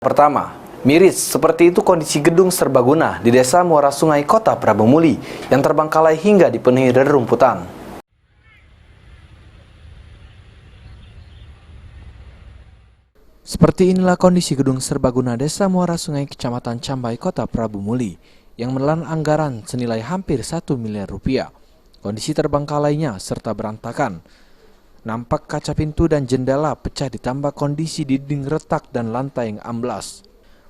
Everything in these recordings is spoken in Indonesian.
Pertama, miris seperti itu kondisi gedung serbaguna di Desa Muara Sungai, Kota Prabu Muli yang terbengkalai hingga dipenuhi rerumputan. Seperti inilah kondisi gedung serbaguna Desa Muara Sungai, Kecamatan Cambai, Kota Prabu Muli yang menelan anggaran senilai hampir 1 miliar rupiah. Kondisi terbengkalainya serta berantakan. Nampak kaca pintu dan jendela pecah ditambah kondisi dinding retak dan lantai yang amblas.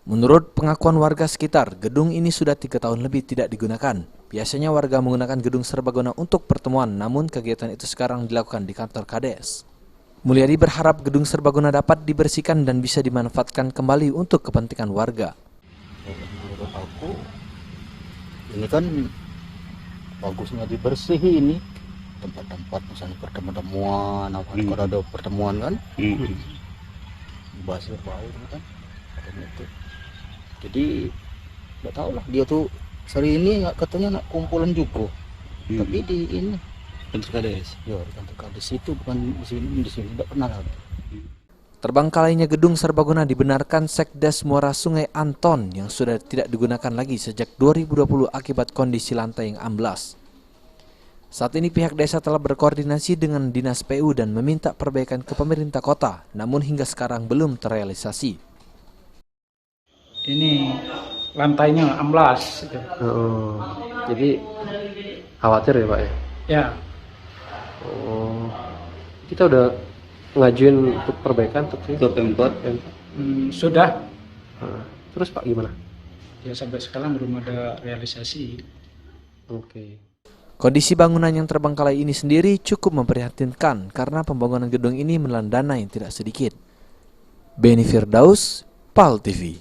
Menurut pengakuan warga sekitar, gedung ini sudah 3 tahun lebih tidak digunakan. Biasanya warga menggunakan gedung serbaguna untuk pertemuan, namun kegiatan itu sekarang dilakukan di kantor Kades. Mulyadi berharap gedung serbaguna dapat dibersihkan dan bisa dimanfaatkan kembali untuk kepentingan warga. Menurut aku, ini kan bagusnya dibersihi ini. Tempat-tempat misalnya pertemuan, kalau ada pertemuan kan, basir bau kan, itu. Jadi nggak tahu lah, dia tuh hari ini katanya nak kumpulan juga, tapi di ini kantor Kades, ya di kantor Kades itu bukan di sini tidak pernah lagi. Terbengkalainya gedung serbaguna dibenarkan Sekdes Muara Sungai Anton yang sudah tidak digunakan lagi sejak 2020 akibat kondisi lantai yang amblas. Saat ini pihak desa telah berkoordinasi dengan Dinas PU dan meminta perbaikan ke pemerintah kota, namun hingga sekarang belum terrealisasi. Ini lantainya amblas. Jadi khawatir ya Pak ya? Ya, Kita udah ngajuin untuk perbaikan ke Pemkot. sudah. Terus Pak gimana? Ya sampai sekarang belum ada realisasi. Oke. Kondisi bangunan yang terbengkalai ini sendiri cukup memprihatinkan karena pembangunan gedung ini menelan dana yang tidak sedikit. Beni Firdaus, PAL TV.